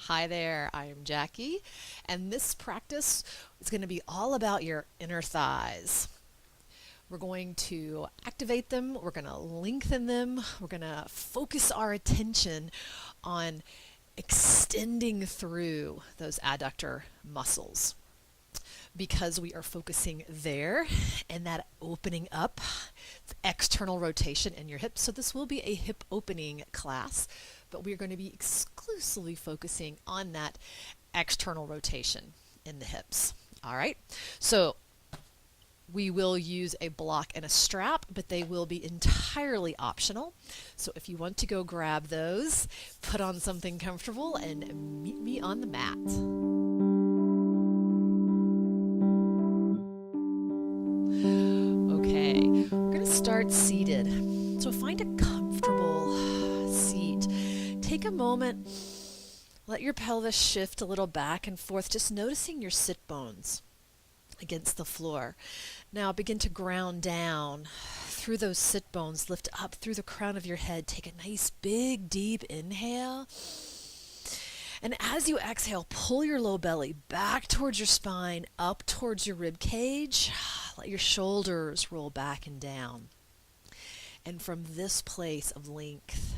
Hi there, I'm Jackie, and this practice is going to be all about your inner thighs. We're going to activate them, we're going to lengthen them, we're going to focus our attention on extending through those adductor muscles because we are focusing there and that opening up, external rotation in your hips. So this will be a hip opening class, but we're going to be exclusively focusing on that external rotation in the hips. All right, so we will use a block and a strap, but they will be entirely optional. So if you want to go grab those, put on something comfortable and meet me on the mat. Okay, we're going to start seated. So find a comfortable seat. Take a moment, let your pelvis shift a little back and forth, just noticing your sit bones against the floor. Now begin to ground down through those sit bones, lift up through the crown of your head. Take a nice big deep inhale. And as you exhale, pull your low belly back towards your spine, up towards your rib cage. Let your shoulders roll back and down. And from this place of length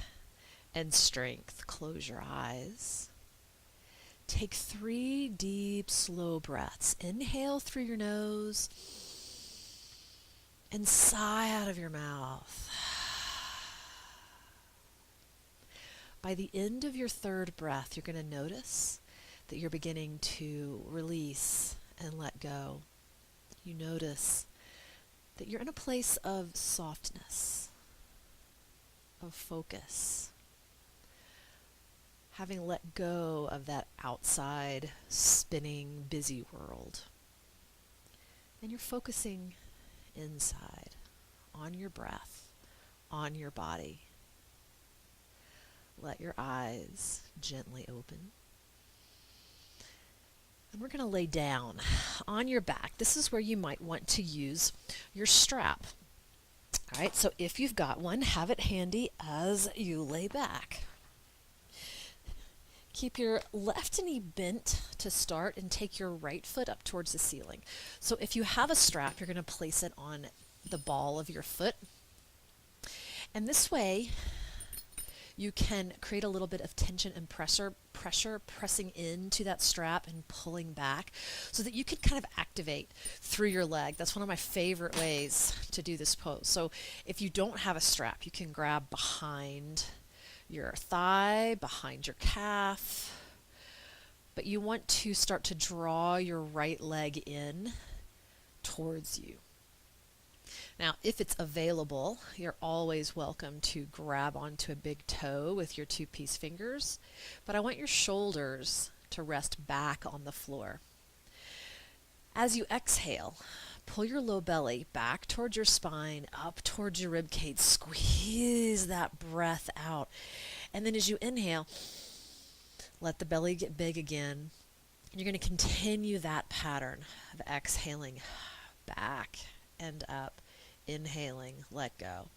and strength, close your eyes. Take 3 deep, slow breaths. Inhale through your nose and sigh out of your mouth. By the end of your third breath, you're going to notice that you're beginning to release and let go. You notice that you're in a place of softness, of focus, having let go of that outside, spinning, busy world. And you're focusing inside, on your breath, on your body. Let your eyes gently open. And we're going to lay down on your back. This is where you might want to use your strap. All right, so if you've got one, have it handy as you lay back. Keep your left knee bent to start and take your right foot up towards the ceiling. So if you have a strap, you're going to place it on the ball of your foot. And this way, you can create a little bit of tension and pressure pressing into that strap and pulling back so that you can kind of activate through your leg. That's one of my favorite ways to do this pose. So if you don't have a strap, you can grab behind your thigh, behind your calf, but you want to start to draw your right leg in towards you. Now, if it's available, you're always welcome to grab onto a big toe with your 2-piece fingers, but I want your shoulders to rest back on the floor. As you exhale, pull your low belly back towards your spine, up towards your rib cage. Squeeze that breath out. And then as you inhale, let the belly get big again. You're going to continue that pattern of exhaling back and up. Inhaling, let go.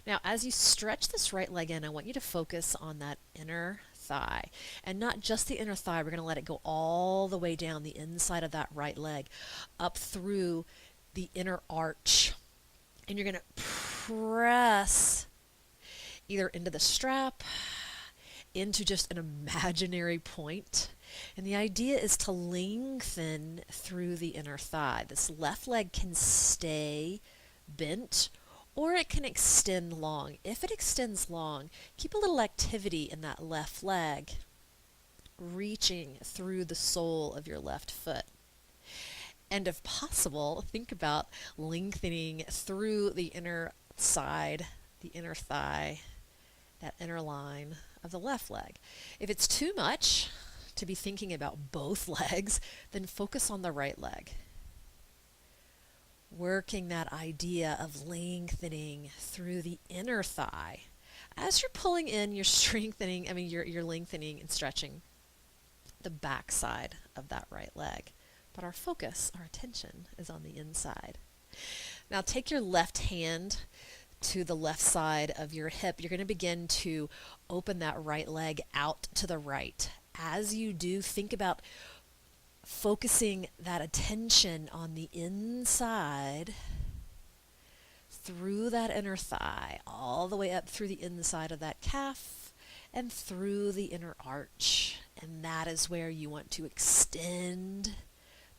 Now, as you stretch this right leg in, I want you to focus on that inner thigh. And not just the inner thigh, we're going to let it go all the way down the inside of that right leg, up through the inner arch. And you're going to press either into the strap, into just an imaginary point. And the idea is to lengthen through the inner thigh. This left leg can stay bent, or it can extend long. If it extends long, keep a little activity in that left leg, reaching through the sole of your left foot. And if possible, think about lengthening through the inner side, the inner thigh, that inner line of the left leg. If it's too much to be thinking about both legs, then focus on the right leg. Working that idea of lengthening through the inner thigh. As you're pulling in, you're strengthening, you're lengthening and stretching the back side of that right leg. But our focus, our attention is on the inside. Now take your left hand to the left side of your hip. You're going to begin to open that right leg out to the right as you do, think about focusing that attention on the inside through that inner thigh, all the way up through the inside of that calf and through the inner arch. And that is where you want to extend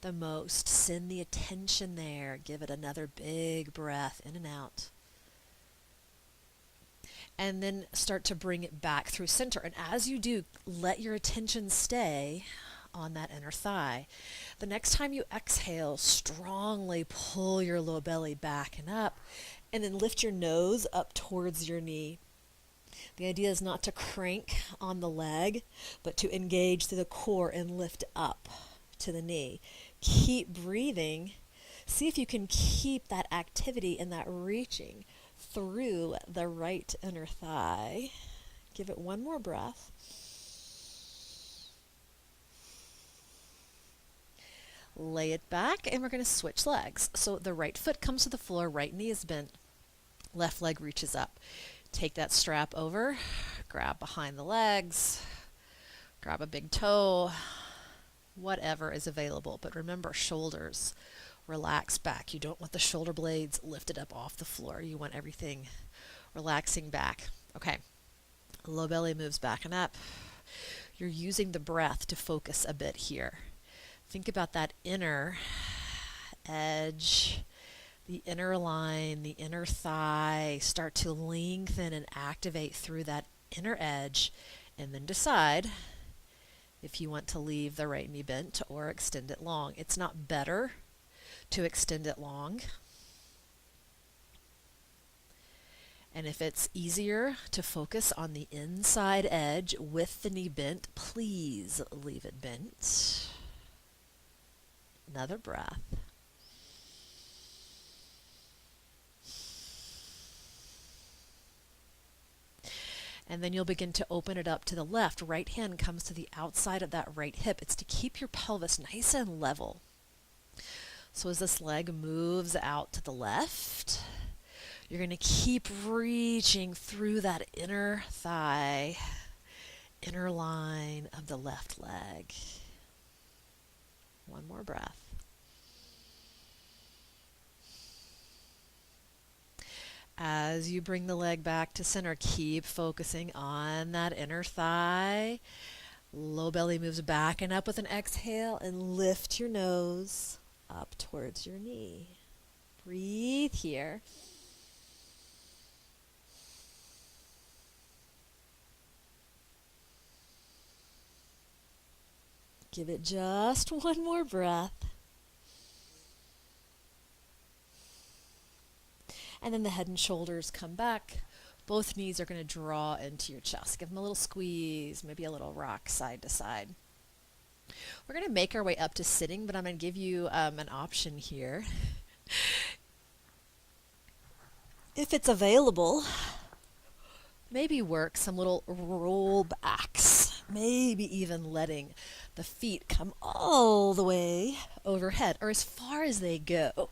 the most. Send the attention there. Give it another big breath in and out. And then start to bring it back through center. And as you do, let your attention stay on that inner thigh. The next time you exhale, strongly pull your low belly back and up, and then lift your nose up towards your knee. The idea is not to crank on the leg, but to engage through the core and lift up to the knee. Keep breathing. See if you can keep that activity and that reaching through the right inner thigh. Give it one more breath. Lay it back, and we're going to switch legs. So the right foot comes to the floor, right knee is bent, left leg reaches up. Take that strap over, grab behind the legs, grab a big toe, whatever is available. But remember, shoulders relax back. You don't want the shoulder blades lifted up off the floor. You want everything relaxing back. Okay, low belly moves back and up. You're using the breath to focus a bit here. Think about that inner edge, the inner line, the inner thigh. Start to lengthen and activate through that inner edge, and then decide if you want to leave the right knee bent or extend it long. It's not better to extend it long. And if it's easier to focus on the inside edge with the knee bent, please leave it bent. Another breath. And then you'll begin to open it up to the left. Right hand comes to the outside of that right hip. It's to keep your pelvis nice and level. So as this leg moves out to the left, you're going to keep reaching through that inner thigh, inner line of the left leg. One more breath. As you bring the leg back to center, keep focusing on that inner thigh. Low belly moves back and up with an exhale, and lift your nose up towards your knee. Breathe here. Give it just one more breath. And then the head and shoulders come back. Both knees are going to draw into your chest. Give them a little squeeze, maybe a little rock side to side. We're going to make our way up to sitting, but I'm going to give you an option here. If it's available, maybe work some little roll backs, maybe even letting the feet come all the way overhead, or as far as they go.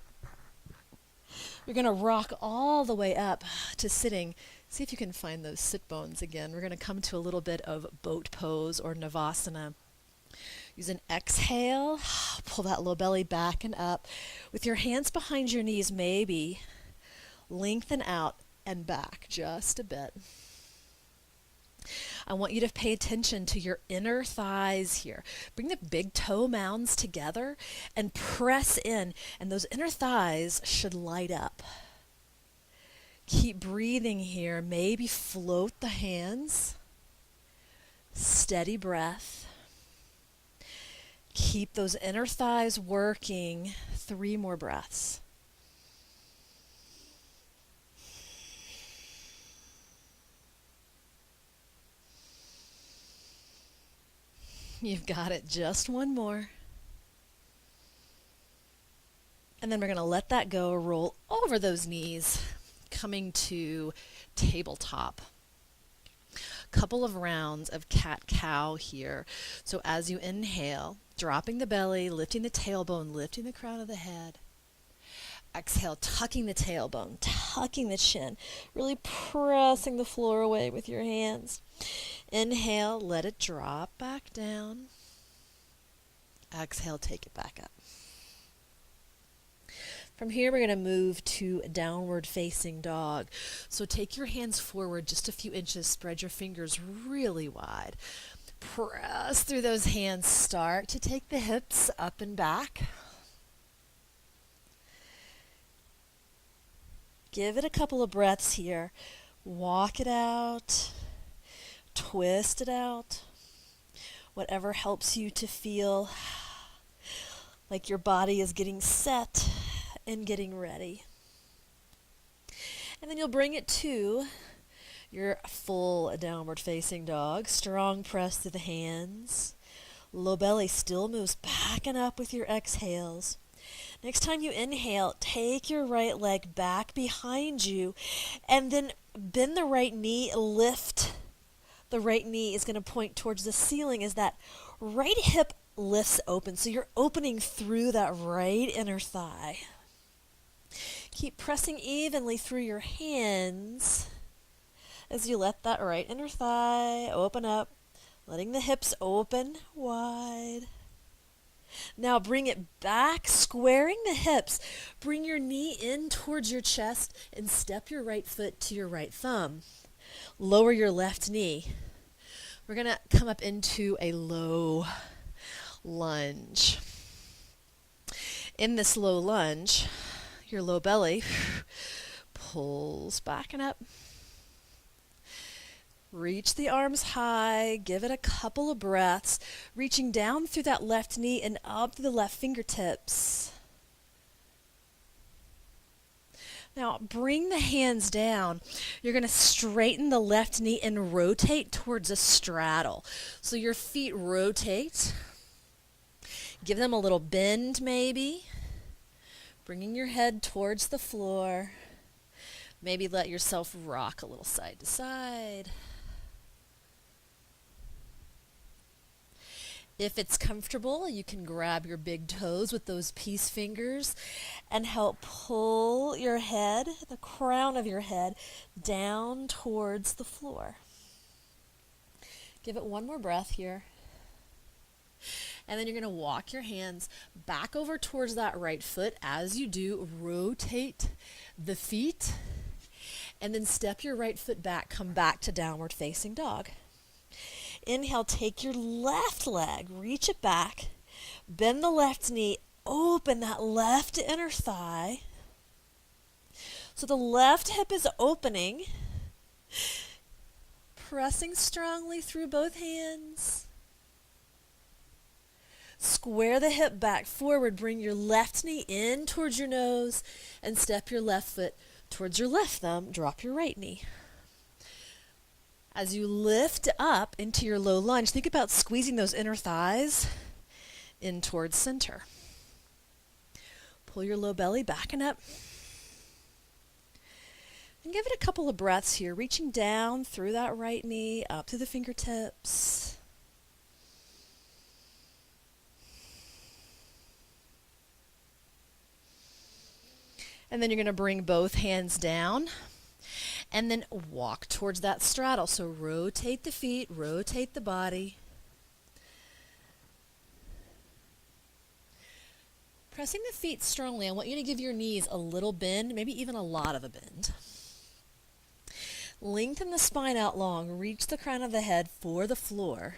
You're going to rock all the way up to sitting. See if you can find those sit bones again. We're going to come to a little bit of boat pose or navasana. Use an exhale, pull that low belly back and up. With your hands behind your knees, maybe lengthen out and back just a bit. I want you to pay attention to your inner thighs here. Bring the big toe mounds together and press in, and those inner thighs should light up. Keep breathing here. Maybe float the hands. Steady breath. Keep those inner thighs working. 3 more breaths. You've got it. Just one more. And then we're going to let that go. Roll over those knees, coming to tabletop. Couple of rounds of cat-cow here. So as you inhale, dropping the belly, lifting the tailbone, lifting the crown of the head. Exhale, tucking the tailbone, tucking the chin, really pressing the floor away with your hands. Inhale, let it drop back down. Exhale, take it back up. From here, we're going to move to downward facing dog. So take your hands forward just a few inches, spread your fingers really wide. Press through those hands, start to take the hips up and back. Give it a couple of breaths here. Walk it out, twist it out. Whatever helps you to feel like your body is getting set and getting ready. And then you'll bring it to your full downward facing dog. Strong press through the hands. Low belly still moves back and up with your exhales. Next time you inhale, take your right leg back behind you and then bend the right knee, lift. The right knee is going to point towards the ceiling as that right hip lifts open. So you're opening through that right inner thigh. Keep pressing evenly through your hands as you let that right inner thigh open up, letting the hips open wide. Now bring it back, squaring the hips. Bring your knee in towards your chest and step your right foot to your right thumb. Lower your left knee. We're going to come up into a low lunge. In this low lunge, your low belly pulls back and up. Reach the arms high, give it a couple of breaths, reaching down through that left knee and up to the left fingertips. Now bring the hands down. You're going to straighten the left knee and rotate towards a straddle. So your feet rotate. Give them a little bend maybe. Bringing your head towards the floor. Maybe let yourself rock a little side to side. If it's comfortable, you can grab your big toes with those peace fingers and help pull your head, the crown of your head, down towards the floor. Give it one more breath here. And then you're going to walk your hands back over towards that right foot. As you do, rotate the feet and then step your right foot back. Come back to downward facing dog. Inhale, take your left leg, reach it back, bend the left knee, open that left inner thigh. So the left hip is opening, pressing strongly through both hands. Square the hip back forward, bring your left knee in towards your nose and step your left foot towards your left thumb, drop your right knee. As you lift up into your low lunge, think about squeezing those inner thighs in towards center. Pull your low belly back and up. And give it a couple of breaths here, reaching down through that right knee, up to the fingertips. And then you're going to bring both hands down. And then walk towards that straddle. So rotate the feet, rotate the body. Pressing the feet strongly, I want you to give your knees a little bend, maybe even a lot of a bend. Lengthen the spine out long, reach the crown of the head for the floor.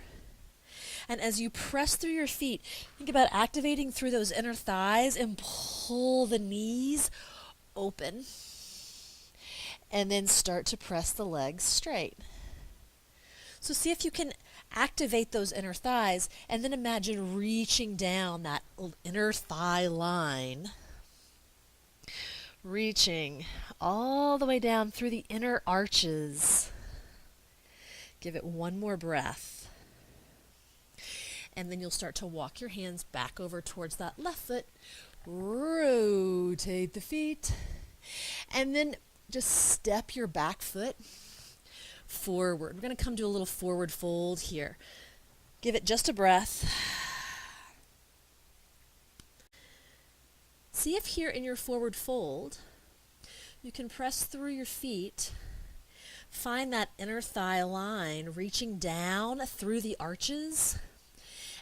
And as you press through your feet, think about activating through those inner thighs and pull the knees open. And then start to press the legs straight. So see if you can activate those inner thighs and then imagine reaching down that inner thigh line. Reaching all the way down through the inner arches. Give it one more breath. And then you'll start to walk your hands back over towards that left foot. Rotate the feet. And then just step your back foot forward. We're going to come to a little forward fold here. Give it just a breath. See if here in your forward fold, you can press through your feet, find that inner thigh line reaching down through the arches,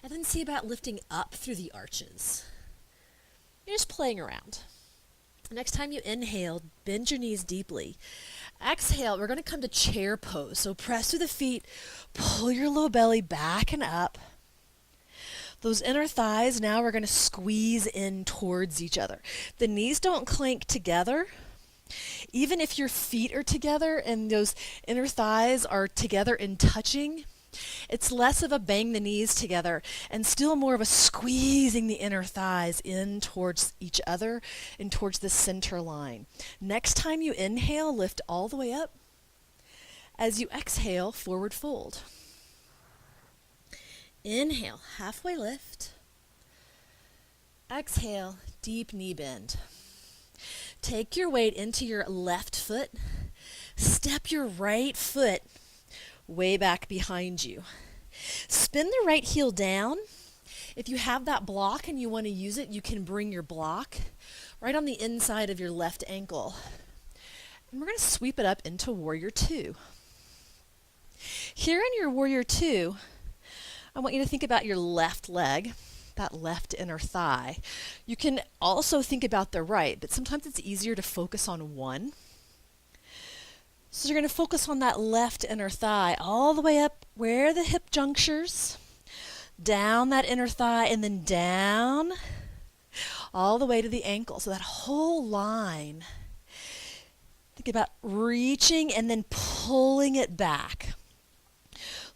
and then see about lifting up through the arches. You're just playing around. Next time you inhale, bend your knees deeply. Exhale, we're going to come to chair pose. So press through the feet, pull your low belly back and up. Those inner thighs, now we're going to squeeze in towards each other. The knees don't clank together. Even if your feet are together and those inner thighs are together and touching, it's less of a bang the knees together and still more of a squeezing the inner thighs in towards each other and towards the center line. Next time you inhale, lift all the way up. As you exhale, forward fold. Inhale, halfway lift. Exhale, deep knee bend. Take your weight into your left foot. Step your right foot way back behind you. Spin the right heel down. If you have that block and you want to use it, you can bring your block right on the inside of your left ankle. And we're going to sweep it up into Warrior Two. Here in your Warrior Two, I want you to think about your left leg, that left inner thigh. You can also think about the right, but sometimes it's easier to focus on one. So you're going to focus on that left inner thigh all the way up where the hip junctures, down that inner thigh, and then down all the way to the ankle. So that whole line. Think about reaching and then pulling it back.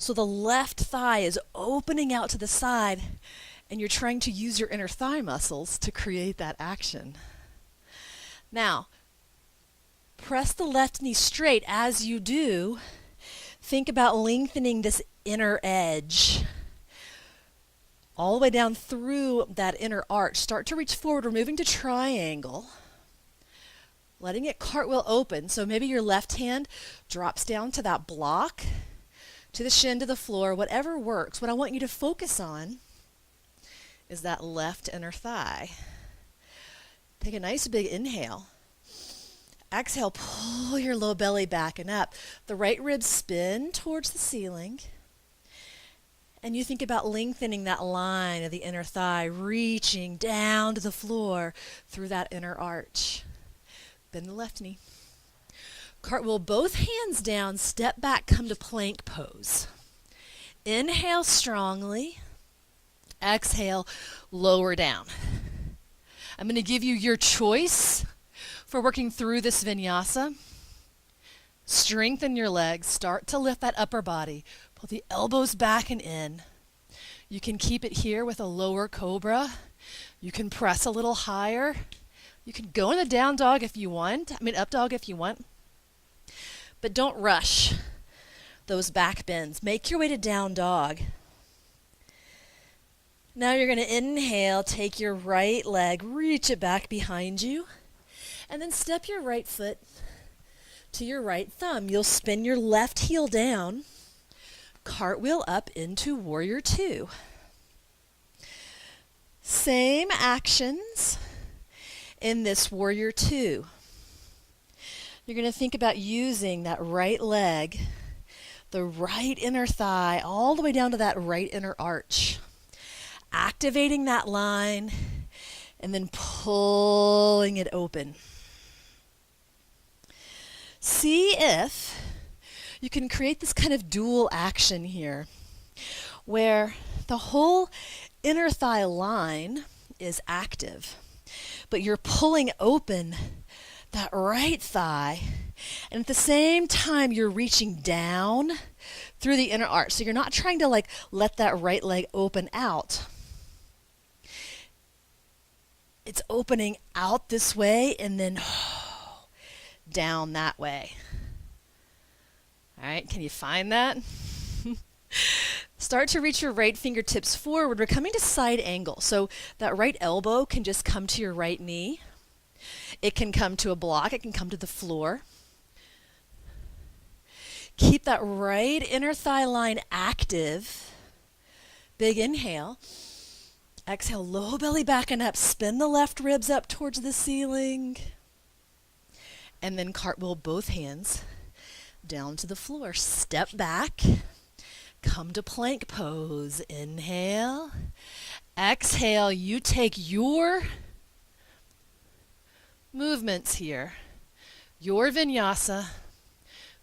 So the left thigh is opening out to the side, and you're trying to use your inner thigh muscles to create that action. Now, press the left knee straight. As you do, think about lengthening this inner edge all the way down through that inner arch. Start to reach forward. We're moving to triangle, letting it cartwheel open. So maybe your left hand drops down to that block, to the shin, to the floor, whatever works. What I want you to focus on is that left inner thigh. Take a nice big inhale. Exhale, pull your low belly back and up. The right ribs spin towards the ceiling. And you think about lengthening that line of the inner thigh, reaching down to the floor through that inner arch. Bend the left knee. Cartwheel both hands down, step back, come to plank pose. Inhale strongly. Exhale, lower down. I'm going to give you your choice for working through this vinyasa. Strengthen your legs. Start to lift that upper body. Pull the elbows back and in. You can keep it here with a lower cobra. You can press a little higher. You can go in the down dog if you want. Up dog if you want. But don't rush those back bends. Make your way to down dog. Now you're going to inhale, take your right leg, reach it back behind you, and then step your right foot to your right thumb. You'll spin your left heel down, cartwheel up into Warrior Two. Same actions in this Warrior Two. You're going to think about using that right leg, the right inner thigh, all the way down to that right inner arch. Activating that line and then pulling it open. See if you can create this kind of dual action here where the whole inner thigh line is active, but you're pulling open that right thigh, and at the same time you're reaching down through the inner arch. So you're not trying to let that right leg open out. It's opening out this way and then down that way. All right, can you find that? Start to reach your right fingertips forward. We're coming to side angle. So that right elbow can just come to your right knee. It can come to a block. It can come to the floor. Keep that right inner thigh line active. Big inhale. Exhale, low belly backing up. Spin the left ribs up towards the ceiling. And then cartwheel both hands down to the floor. Step back. Come to plank pose. Inhale. Exhale, you take your movements here, your vinyasa,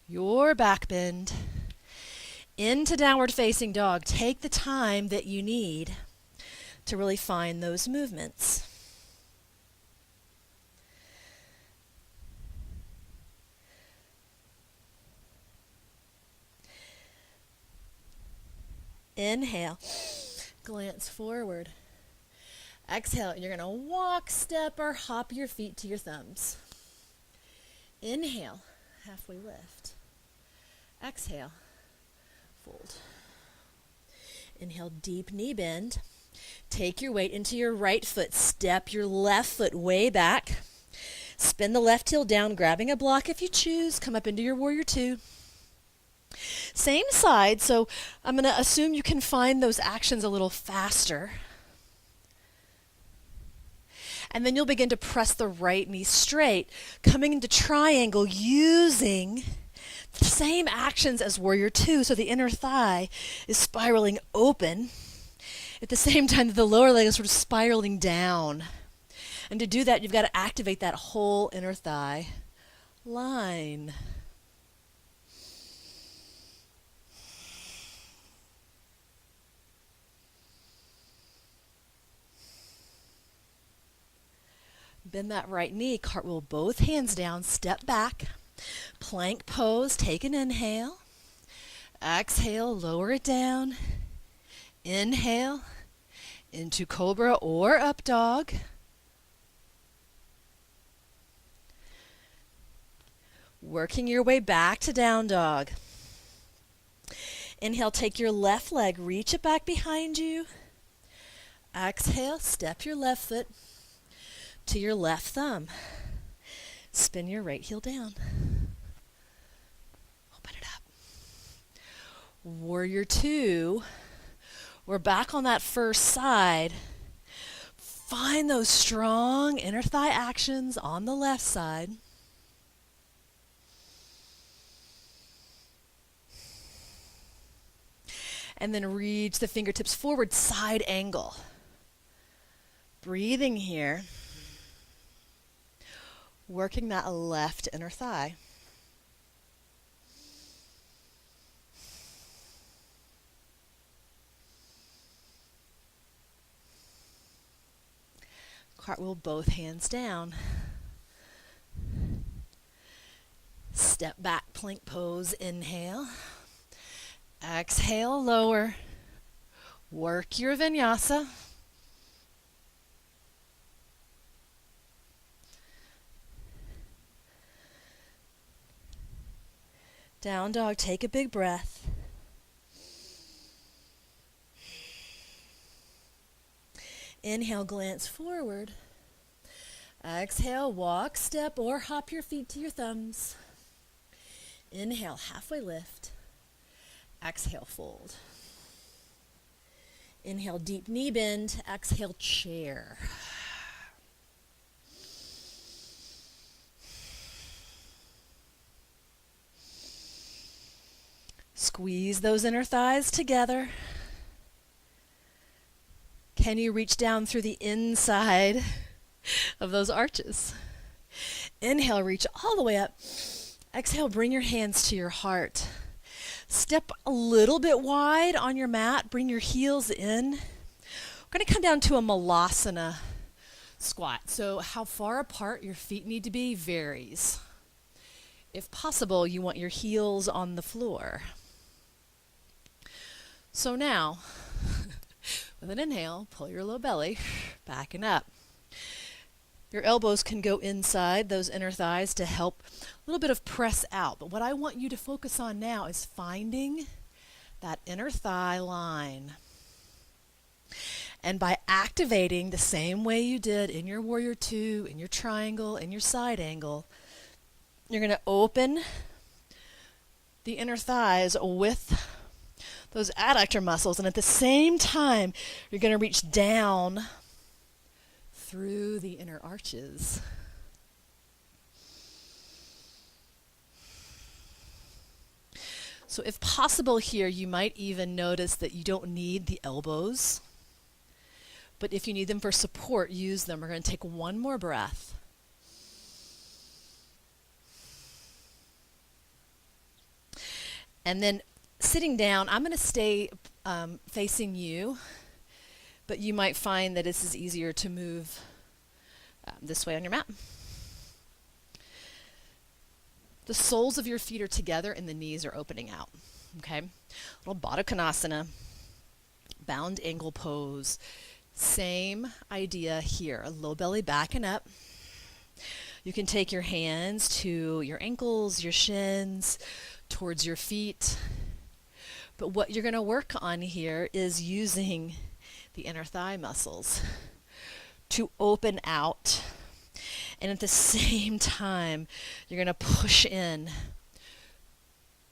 your back bend, into downward facing dog. Take the time that you need to really find those movements. Inhale, glance forward. Exhale, you're going to walk, step, or hop your feet to your thumbs. Inhale, halfway lift. Exhale, fold. Inhale, deep knee bend. Take your weight into your right foot. Step your left foot way back. Spin the left heel down, grabbing a block if you choose. Come up into your warrior two. Same side, so I'm going to assume you can find those actions a little faster. And then you'll begin to press the right knee straight, coming into triangle using the same actions as warrior two, so the inner thigh is spiraling open at the same time that the lower leg is sort of spiraling down. And to do that, you've got to activate that whole inner thigh line. Bend that right knee, cartwheel both hands down, step back, plank pose, take an inhale. Exhale, lower it down. Inhale into cobra or up dog. Working your way back to down dog. Inhale, take your left leg, reach it back behind you. Exhale, step your left foot to your left thumb. Spin your right heel down. Open it up. Warrior two. We're back on that first side. Find those strong inner thigh actions on the left side. And then reach the fingertips forward, side angle. Breathing here. Working that left inner thigh. Cartwheel both hands down. Step back, plank pose, inhale. Exhale, lower. Work your vinyasa. Down dog, take a big breath. Inhale, glance forward. Exhale, walk, step, or hop your feet to your thumbs. Inhale, halfway lift. Exhale, fold. Inhale, deep knee bend. Exhale, chair. Squeeze those inner thighs together. Can you reach down through the inside of those arches? Inhale, reach all the way up. Exhale, bring your hands to your heart. Step a little bit wide on your mat. Bring your heels in. We're going to come down to a malasana squat. So how far apart your feet need to be varies. If possible, you want your heels on the floor. So now, with an inhale, pull your low belly, backing up. Your elbows can go inside those inner thighs to help a little bit of press out. But what I want you to focus on now is finding that inner thigh line. And by activating the same way you did in your warrior two, in your triangle, in your side angle, you're going to open the inner thighs with those adductor muscles, and at the same time, you're going to reach down through the inner arches. So if possible here, you might even notice that you don't need the elbows, but if you need them for support, use them. We're going to take one more breath. And then sitting down, I'm going to stay facing you, but you might find that this is easier to move this way on your mat. The soles of your feet are together and the knees are opening out. Okay? Little Baddha Konasana, bound angle pose. Same idea here. A low belly backing up. You can take your hands to your ankles, your shins, towards your feet. But what you're going to work on here is using the inner thigh muscles to open out. And at the same time, you're going to push in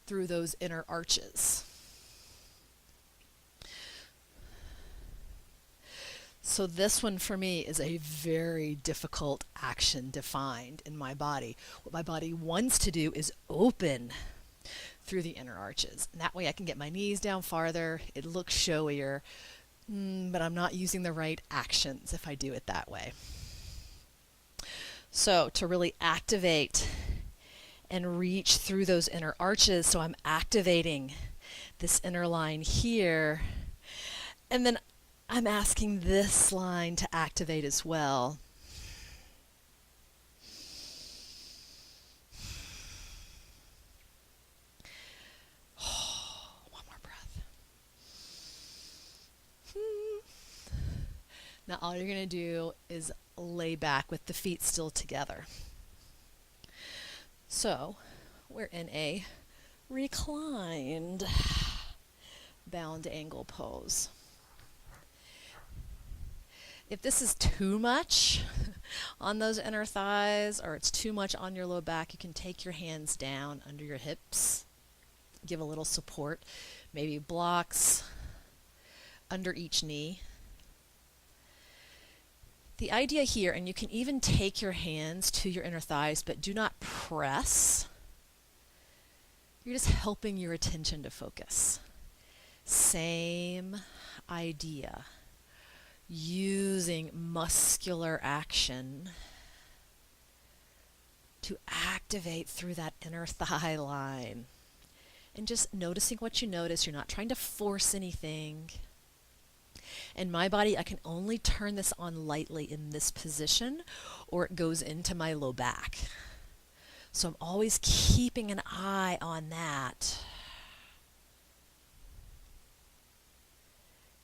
through those inner arches. So this one for me is a very difficult action defined in my body. What my body wants to do is open through the inner arches. And that way I can get my knees down farther. It looks showier, but I'm not using the right actions if I do it that way. So to really activate and reach through those inner arches, so I'm activating this inner line here, and then I'm asking this line to activate as well. One more breath. Now all you're going to do is lay back with the feet still together. So we're in a reclined bound angle pose. If this is too much on those inner thighs or it's too much on your low back, you can take your hands down under your hips, give a little support, maybe blocks under each knee. The idea here, and you can even take your hands to your inner thighs, but do not press. You're just helping your attention to focus. Same idea. Using muscular action to activate through that inner thigh line. And just noticing what you notice. You're not trying to force anything. In my body, I can only turn this on lightly in this position, or it goes into my low back. So I'm always keeping an eye on that.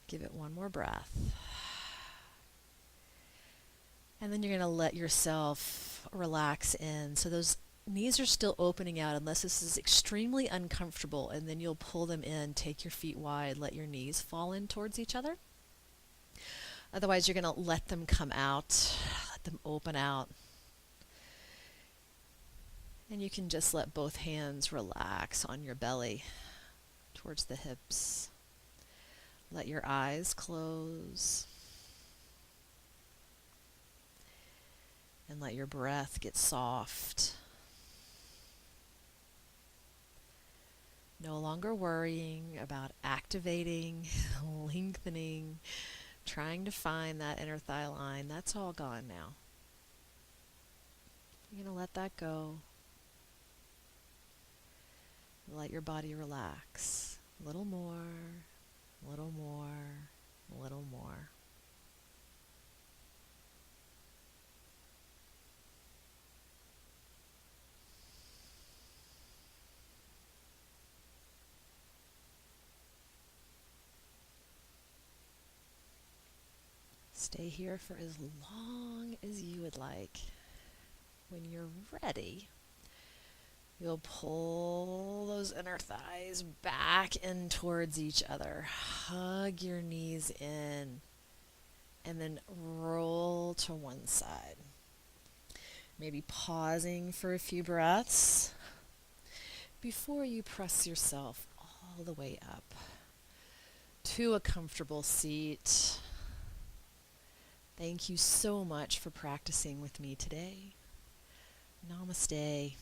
Give it one more breath. And then you're going to let yourself relax in. So those knees are still opening out unless this is extremely uncomfortable, and then you'll pull them in, take your feet wide, let your knees fall in towards each other. Otherwise, you're going to let them come out, let them open out. And you can just let both hands relax on your belly towards the hips. Let your eyes close. And let your breath get soft. No longer worrying about activating, lengthening, trying to find that inner thigh line. That's all gone now. You're going to let that go. Let your body relax. A little more, a little more, a little more. Stay here for as long as you would like. When you're ready, you'll pull those inner thighs back in towards each other. Hug your knees in, and then roll to one side. Maybe pausing for a few breaths before you press yourself all the way up. to a comfortable seat. Thank you so much for practicing with me today. Namaste.